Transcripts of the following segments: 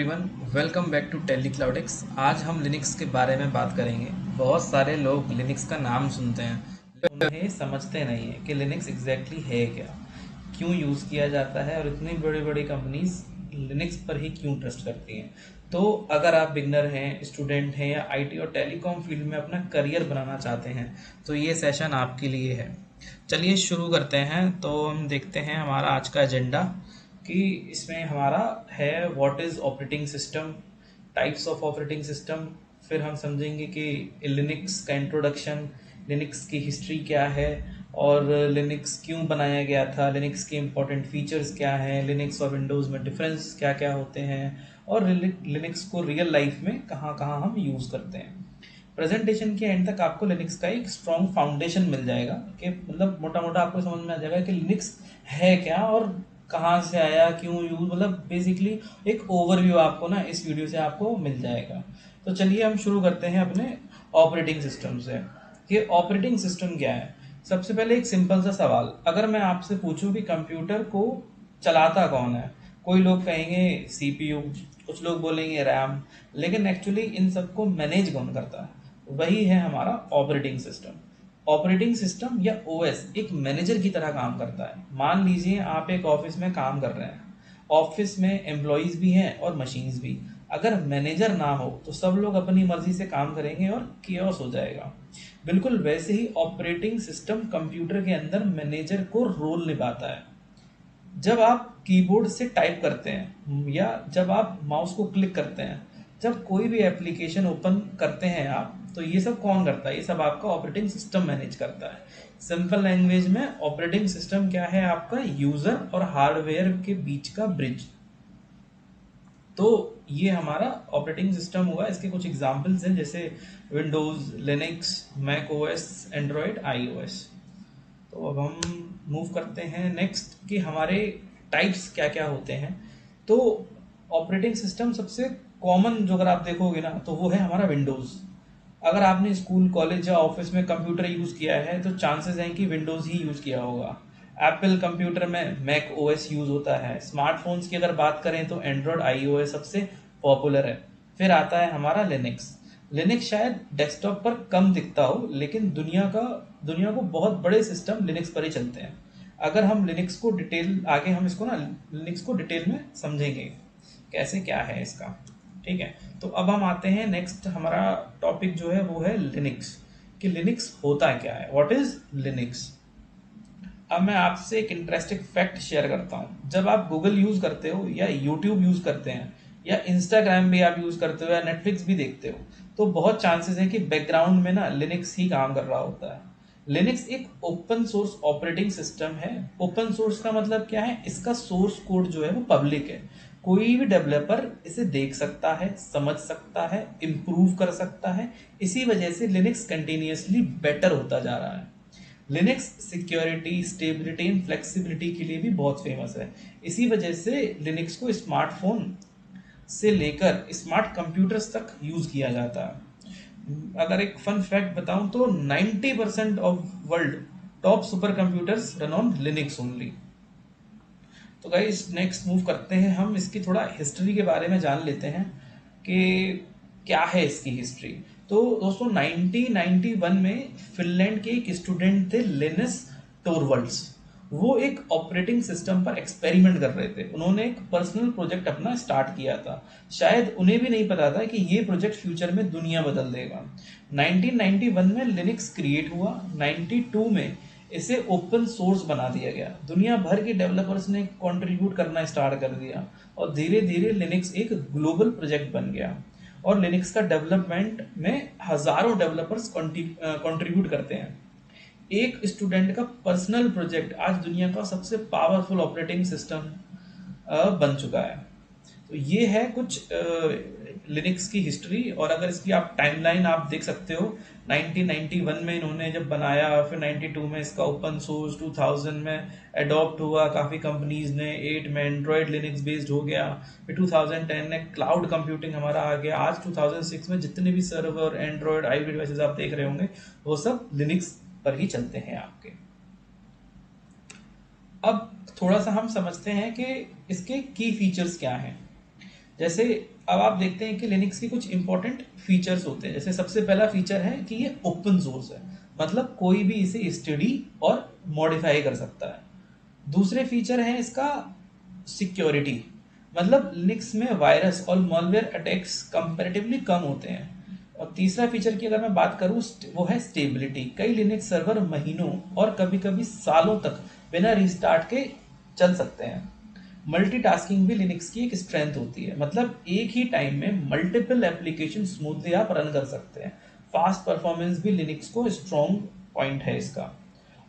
Everyone, welcome back to टेलीक्लाउडिक्स। आज हम लिनक्स के बारे में बात करेंगे। बहुत सारे लोग लिनक्स का नाम सुनते हैं लेकिन उन्हें समझते नहीं है कि लिनक्स एग्जैक्टली है क्या, क्यों यूज़ किया जाता है और इतनी बड़ी बड़ी कंपनीज लिनक्स पर ही क्यों ट्रस्ट करती हैं। तो अगर आप बिगनर हैं, स्टूडेंट हैं या आईटी और टेलीकॉम फील्ड में अपना करियर बनाना चाहते हैं तो ये सेशन आपके लिए है। चलिए शुरू करते हैं। तो हम देखते हैं हमारा आज का एजेंडा कि इसमें हमारा है what is operating system, types of operating system. फिर हम समझेंगे कि लिनक्स का इंट्रोडक्शन, लिनक्स की हिस्ट्री क्या है और लिनक्स क्यों बनाया गया था, लिनक्स के इंपॉर्टेंट फीचर्स क्या हैं, लिनक्स और विंडोज़ में डिफरेंस क्या क्या होते हैं और लिनक्स को रियल लाइफ में कहाँ कहाँ हम यूज़ करते हैं। प्रेजेंटेशन के एंड तक आपको लिनक्स का एक स्ट्रॉन्ग फाउंडेशन मिल जाएगा कि मतलब मोटा मोटा आपको समझ में आ जाएगा कि लिनक्स है क्या और कहाँ से आया, क्यों यूज, मतलब बेसिकली एक ओवरव्यू आपको ना इस वीडियो से आपको मिल जाएगा। तो चलिए हम शुरू करते हैं अपने ऑपरेटिंग सिस्टम से कि ऑपरेटिंग सिस्टम क्या है। सबसे पहले एक सिंपल सा सवाल, अगर मैं आपसे पूछूं कि कंप्यूटर को चलाता कौन है, कोई लोग कहेंगे सीपीयू, कुछ लोग बोलेंगे रैम, लेकिन एक्चुअली इन सबको मैनेज कौन करता है? वही है हमारा ऑपरेटिंग सिस्टम। ऑपरेटिंग सिस्टम या ओएस एक मैनेजर की तरह काम करता है। मान लीजिए आप एक ऑफिस में काम कर रहे हैं, ऑफिस में एम्प्लॉयज भी हैं और मशीन्स भी। अगर मैनेजर ना हो तो सब लोग अपनी मर्जी से काम करेंगे और केओस हो जाएगा। बिल्कुल वैसे ही ऑपरेटिंग सिस्टम कंप्यूटर के अंदर मैनेजर को रोल निभाता है। जब आप कीबोर्ड से टाइप करते हैं या जब आप माउस को क्लिक करते हैं, जब कोई भी एप्लीकेशन ओपन करते हैं आप, तो ये सब कौन करता है? ये सब आपका ऑपरेटिंग सिस्टम मैनेज करता है। सिंपल लैंग्वेज में ऑपरेटिंग सिस्टम क्या है? आपका यूजर और हार्डवेयर के बीच का ब्रिज। तो ये हमारा ऑपरेटिंग सिस्टम हुआ। इसके कुछ एग्जांपल्स हैं जैसे Windows, Linux, Mac OS, Android, iOS. तो अब हम मूव करते हैं नेक्स्ट कि हमारे टाइप्स क्या क्या होते हैं। तो ऑपरेटिंग सिस्टम सबसे कॉमन जो अगर आप देखोगे ना तो वो है हमारा विंडोज़। अगर आपने स्कूल, कॉलेज या ऑफिस में कंप्यूटर यूज़ किया है तो चांसेस हैं कि विंडोज़ ही यूज़ किया होगा। एप्पल कंप्यूटर में मैक ओएस यूज़ होता है। स्मार्टफोन्स की अगर बात करें तो एंड्रॉयड आईओएस सबसे पॉपुलर है। फिर आता है हमारा लिनक्स। लिनक्स शायद डेस्कटॉप पर कम दिखता हो लेकिन दुनिया को बहुत बड़े सिस्टम लिनक्स पर ही चलते हैं। अगर हम लिनक्स को डिटेल आगे हम इसको ना लिनक्स को डिटेल में समझेंगे कैसे क्या है इसका। ठीक है, तो अब हम आते हैं नेक्स्ट, हमारा टॉपिक जो है वो है लिनक्स, कि लिनक्स होता क्या है, व्हाट इज लिनक्स। अब मैं आपसे एक इंटरेस्टिंग फैक्ट शेयर करता हूँ। जब आप गूगल यूज करते हो या यूट्यूब यूज करते हैं या इंस्टाग्राम भी आप यूज करते हो या नेटफ्लिक्स भी देखते हो, तो बहुत चांसेस है कि बैकग्राउंड में ना लिनक्स ही काम कर रहा होता है। लिनक्स एक ओपन सोर्स ऑपरेटिंग सिस्टम है। ओपन सोर्स का मतलब क्या है? इसका सोर्स कोड जो है वो पब्लिक है। कोई भी डेवलपर इसे देख सकता है, समझ सकता है, इम्प्रूव कर सकता है। इसी वजह से लिनक्स कंटिन्यूअसली बेटर होता जा रहा है। Linux security, stability and flexibility के लिए भी बहुत फेमस है। इसी वजह से लिनक्स को स्मार्टफोन से लेकर स्मार्ट कंप्यूटर्स तक यूज किया जाता है। अगर एक फन फैक्ट बताऊं तो 90% of world top super computers run on Linux only. तो गाइस नेक्स्ट मूव करते हैं, हम इसकी थोड़ा हिस्ट्री के बारे में जान लेते हैं कि क्या है इसकी हिस्ट्री। तो दोस्तों 1991 में फिनलैंड के एक स्टूडेंट थे लिनस टोरवल्ड्स। वो एक ऑपरेटिंग सिस्टम पर एक्सपेरिमेंट कर रहे थे। उन्होंने एक पर्सनल प्रोजेक्ट अपना स्टार्ट किया था। शायद उन्हें भी नहीं पता था कि ये प्रोजेक्ट फ्यूचर में दुनिया बदल देगा। 1991 में लिनक्स क्रिएट हुआ। 92 में इसे ओपन सोर्स बना दिया गया। दुनिया भर के डेवलपर्स ने कंट्रीब्यूट करना स्टार्ट कर दिया और धीरे धीरे लिनक्स एक ग्लोबल प्रोजेक्ट बन गया। और लिनक्स का डेवलपमेंट में हजारों डेवलपर्स कंट्रीब्यूट करते हैं। एक स्टूडेंट का पर्सनल प्रोजेक्ट आज दुनिया का सबसे पावरफुल ऑपरेटिंग सिस्टम बन चुका है। तो ये है कुछ लिनक्स की हिस्ट्री। और अगर इसकी आप टाइमलाइन आप देख सकते हो, 1991 में इन्होंने जब बनाया, फिर 92 में इसका ओपन सोर्स, 2000 में अडॉप्ट हुआ काफ़ी कंपनीज ने, 8 में एंड्रॉयड लिनक्स बेस्ड हो गया, फिर 2010 में क्लाउड कंप्यूटिंग हमारा आ गया। आज 2006 में जितने भी सर्वर, एंड्रॉयड, आई डिवाइसेस आप देख रहे होंगे वो सब लिनक्स पर ही चलते हैं आपके। अब थोड़ा सा हम समझते हैं कि इसके की फीचर्स क्या हैं। जैसे अब आप देखते हैं कि लिनक्स के कुछ इंपॉर्टेंट फीचर्स होते हैं। जैसे सबसे पहला फीचर है कि ये ओपन सोर्स है, मतलब कोई भी इसे स्टडी और मॉडिफाई कर सकता है। दूसरे फीचर है इसका सिक्योरिटी, मतलब लिनक्स में वायरस और मॉलवेयर अटैक्स कंपैरेटिवली कम होते हैं। और तीसरा फीचर की अगर मैं बात करूं वो है स्टेबिलिटी। कई लिनक्स सर्वर महीनों और कभी कभी सालों तक बिना रिस्टार्ट के चल सकते हैं। मल्टीटास्किंग भी लिनक्स की एक स्ट्रेंथ होती है, मतलब एक ही टाइम में मल्टीपल एप्लीकेशन स्मूथली आप रन कर सकते हैं। फास्ट परफॉर्मेंस भी लिनक्स को स्ट्रॉन्ग पॉइंट है इसका।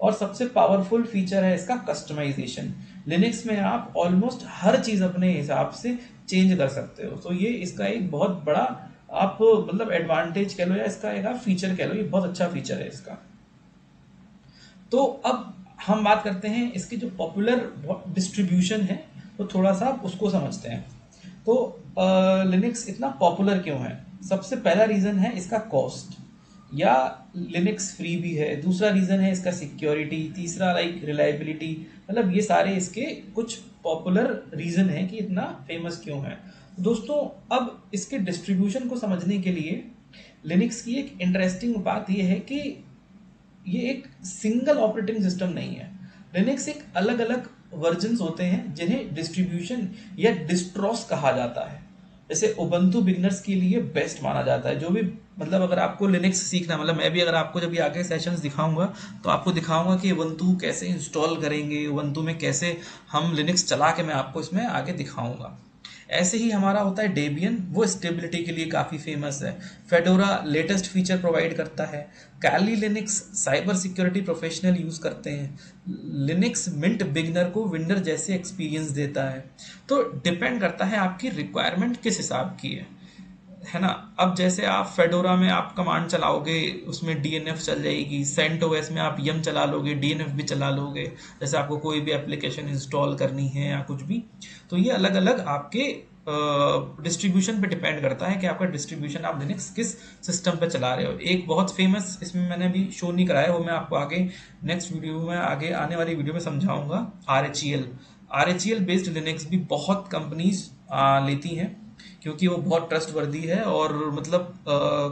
और सबसे पावरफुल फीचर है इसका कस्टमाइजेशन। लिनक्स में आप ऑलमोस्ट हर चीज़ अपने हिसाब से चेंज कर सकते हो, तो ये इसका एक बहुत बड़ा आप मतलब एडवांटेज कह लो या इसका एक आप फीचर कह लो, ये बहुत अच्छा फीचर है इसका। तो अब हम बात करते हैं इसकी जो पॉपुलर डिस्ट्रीब्यूशन है, तो थोड़ा सा आप उसको समझते हैं। तो लिनक्स इतना पॉपुलर क्यों है? सबसे पहला रीज़न है इसका कॉस्ट, या लिनक्स फ्री भी है। दूसरा रीज़न है इसका सिक्योरिटी। तीसरा लाइक रिलायबिलिटी। मतलब ये सारे इसके कुछ पॉपुलर रीज़न है कि इतना फेमस क्यों है। दोस्तों, अब इसके डिस्ट्रीब्यूशन को समझने के लिए लिनक्स की एक इंटरेस्टिंग बात यह है कि ये एक सिंगल ऑपरेटिंग सिस्टम नहीं है। लिनक्स एक अलग अलग वर्जन्स होते हैं जिन्हें डिस्ट्रीब्यूशन या डिस्ट्रॉस कहा जाता है। जैसे उबंटू बिगनर्स के लिए बेस्ट माना जाता है। जो भी मतलब अगर आपको लिनक्स सीखना, मतलब मैं भी अगर आपको जब ये आगे सेशंस दिखाऊंगा तो आपको दिखाऊंगा कि उबंटू कैसे इंस्टॉल करेंगे, उबंटू में कैसे हम लिनक्स चला के मैं आपको इसमें आगे दिखाऊंगा। ऐसे ही हमारा होता है डेबियन, वो स्टेबिलिटी के लिए काफ़ी फेमस है। फेडोरा लेटेस्ट फीचर प्रोवाइड करता है। Kali Linux cyber security professional use करते हैं। लिनक्स मिंट बिगनर को विंडर जैसे एक्सपीरियंस देता है। तो डिपेंड करता है आपकी रिक्वायरमेंट किस हिसाब की है ना। अब जैसे आप फेडोरा में आप कमांड चलाओगे, उसमें डीएनएफ चल जाएगी। सेंटोस में आप यम चला लोगे, डीएनएफ भी चला लोगे। जैसे आपको कोई भी एप्लीकेशन इंस्टॉल करनी है या कुछ भी, तो ये अलग अलग आपके डिस्ट्रीब्यूशन पे डिपेंड करता है कि आपका डिस्ट्रीब्यूशन आप लिनक्स किस सिस्टम पे चला रहे हो। एक बहुत फेमस इसमें मैंने अभी शो नहीं कराया, वो मैं आपको आगे नेक्स्ट वीडियो में, आगे आने वाली वीडियो में समझाऊंगा। आरएचईएल बेस्ड लिनक्स भी बहुत कंपनीज लेती हैं, क्योंकि वो बहुत ट्रस्टवर्दी है और मतलब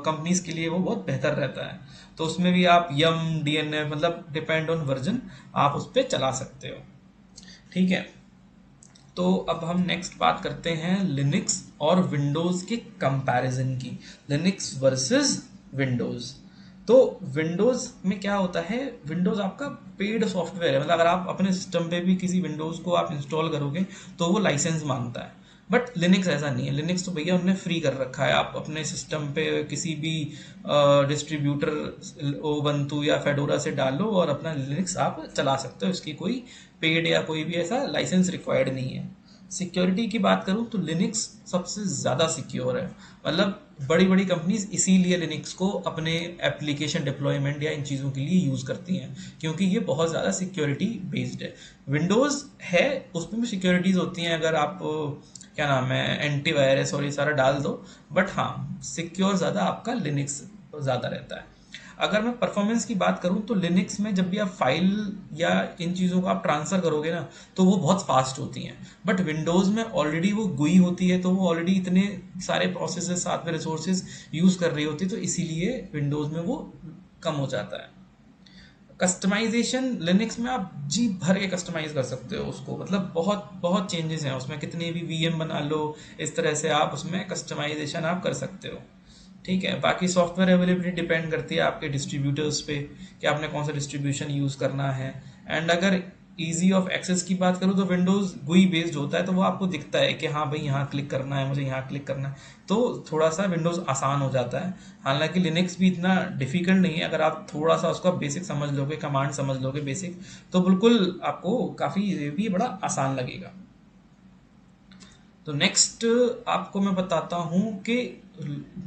कंपनीज के लिए वो बहुत बेहतर रहता है। तो उसमें भी आप यम डीएनएफ मतलब डिपेंड ऑन वर्जन आप उस पर चला सकते हो। ठीक है, तो अब हम नेक्स्ट बात करते हैं लिनक्स और विंडोज़ के कंपैरिजन की। Linux versus Windows. तो विंडोज़ में क्या होता है, विंडोज़ आपका पेड सॉफ्टवेयर है। मतलब अगर आप अपने सिस्टम पे भी किसी विंडोज़ को आप इंस्टॉल करोगे तो वो लाइसेंस मांगता है। बट लिनक्स ऐसा नहीं है। लिनक्स तो भैया उन्होंने फ्री कर रखा है। आप अपने सिस्टम पे किसी भी डिस्ट्रीब्यूटर उबंटू या फेडोरा से डालो और अपना लिनक्स आप चला सकते हो। इसकी कोई पेड या कोई भी ऐसा लाइसेंस रिक्वायर्ड नहीं है। सिक्योरिटी की बात करूं तो लिनक्स सबसे ज़्यादा सिक्योर है। मतलब बड़ी बड़ी कंपनीज इसीलिए लिनक्स को अपने एप्लीकेशन डिप्लॉयमेंट या इन चीज़ों के लिए यूज़ करती हैं, क्योंकि ये बहुत ज़्यादा सिक्योरिटी बेस्ड है। विंडोज़ है, उसमें भी सिक्योरिटीज़ होती हैं, अगर आप क्या नाम है एंटीवायरस और ये सारा डाल दो, बट हाँ सिक्योर ज़्यादा आपका लिनक्स ज़्यादा रहता है। अगर मैं परफॉर्मेंस की बात करूं तो लिनक्स में जब भी आप फाइल या इन चीज़ों को आप ट्रांसफ़र करोगे ना तो वो बहुत फास्ट होती हैं। बट विंडोज़ में ऑलरेडी वो गुई होती है, तो वो ऑलरेडी इतने सारे प्रोसेसेस साथ में रिसोर्सेज यूज़ कर रही होती है, तो इसीलिए विंडोज़ में वो कम हो जाता है। कस्टमाइजेशन लिनक्स में आप जी भर के कस्टमाइज कर सकते हो उसको, मतलब बहुत बहुत चेंजेस हैं उसमें। कितने भी वीएम बना लो, इस तरह से आप उसमें कस्टमाइजेशन आप कर सकते हो। ठीक है, बाकी सॉफ्टवेयर अवेलेबिलिटी डिपेंड करती है आपके डिस्ट्रीब्यूटर्स पे कि आपने कौन सा डिस्ट्रीब्यूशन यूज़ करना है। एंड अगर ईजी ऑफ एक्सेस की बात करूँ तो विंडोज़ गुई बेस्ड होता है, तो वो आपको दिखता है कि हाँ भाई यहाँ क्लिक करना है, मुझे यहाँ क्लिक करना है, तो थोड़ा सा विंडोज़ आसान हो जाता है। हालांकि लिनक्स भी इतना डिफिकल्ट नहीं है। अगर आप थोड़ा सा उसका बेसिक समझ लोगे, कमांड समझ लोगे बेसिक, तो बिल्कुल आपको काफ़ी ये भी बड़ा आसान लगेगा। तो नेक्स्ट आपको मैं बताता हूँ कि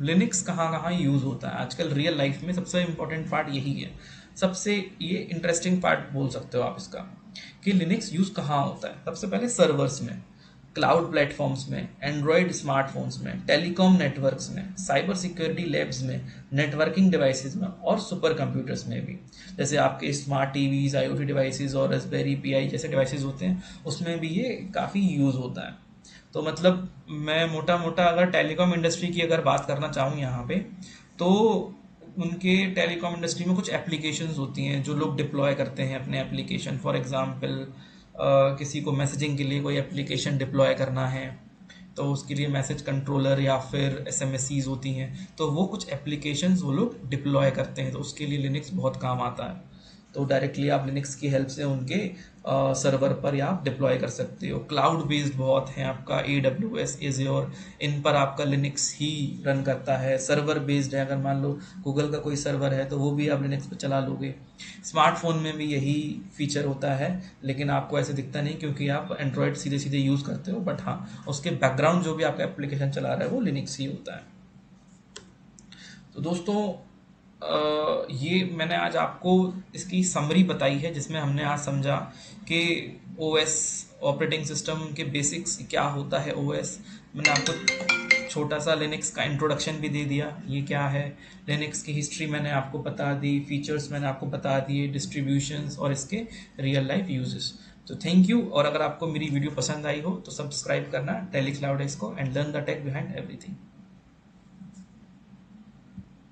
लिनक्स कहाँ कहाँ यूज़ होता है आजकल रियल लाइफ में। सबसे इम्पोर्टेंट पार्ट यही है, सबसे ये इंटरेस्टिंग पार्ट बोल सकते हो आप इसका, कि लिनक्स यूज़ कहाँ होता है। सबसे पहले सर्वर्स में, क्लाउड प्लेटफॉर्म्स में, एंड्रॉयड स्मार्टफोन्स में, टेलीकॉम नेटवर्क्स में, साइबर सिक्योरिटी लैब्स में, नेटवर्किंग डिवाइसेस में और सुपर कंप्यूटर्स में भी। जैसे आपके स्मार्ट टीवीज, आईओटी डिवाइसेस और रास्पबेरी पाई जैसे डिवाइसेस होते हैं, उसमें भी ये काफ़ी यूज़ होता है। तो मतलब मैं मोटा मोटा अगर टेलीकॉम इंडस्ट्री की अगर बात करना चाहूँ यहाँ पे, तो उनके टेलीकॉम इंडस्ट्री में कुछ एप्लीकेशंस होती हैं जो लोग डिप्लॉय करते हैं अपने एप्लीकेशन। फॉर एग्जांपल किसी को मैसेजिंग के लिए कोई एप्लीकेशन डिप्लॉय करना है, तो उसके लिए मैसेज कंट्रोलर या फिर एसएमएसीज होती हैं, तो वो कुछ एप्लीकेशंस वो लोग डिप्लॉय करते हैं, तो उसके लिए लिनक्स बहुत काम आता है। तो डायरेक्टली आप लिनक्स की हेल्प से उनके सर्वर पर या आप डिप्लॉय कर सकते हो। क्लाउड बेस्ड बहुत हैं, आपका AWS, एज़्योर, इन पर आपका लिनक्स ही रन करता है। सर्वर बेस्ड है, अगर मान लो गूगल का कोई सर्वर है तो वो भी आप लिनक्स पर चला लोगे। स्मार्टफोन में भी यही फीचर होता है, लेकिन आपको ऐसे दिखता नहीं क्योंकि आप एंड्रॉयड सीधे सीधे यूज़ करते हो, बट हाँ उसके बैकग्राउंड जो भी आपका एप्लीकेशन चला रहा है वो लिनक्स ही होता है। तो दोस्तों ये मैंने आज आपको इसकी समरी बताई है, जिसमें हमने आज समझा कि ओएस, ऑपरेटिंग सिस्टम के बेसिक्स क्या होता है ओएस। मैंने आपको छोटा सा लिनक्स का इंट्रोडक्शन भी दे दिया, ये क्या है। लिनक्स की हिस्ट्री मैंने आपको बता दी, फीचर्स मैंने आपको बता दिए, डिस्ट्रीब्यूशंस और इसके रियल लाइफ यूजेस। तो थैंक यू, और अगर आपको मेरी वीडियो पसंद आई हो तो सब्सक्राइब करना टेली क्लाउडेक्स को and learn the tech behind everything.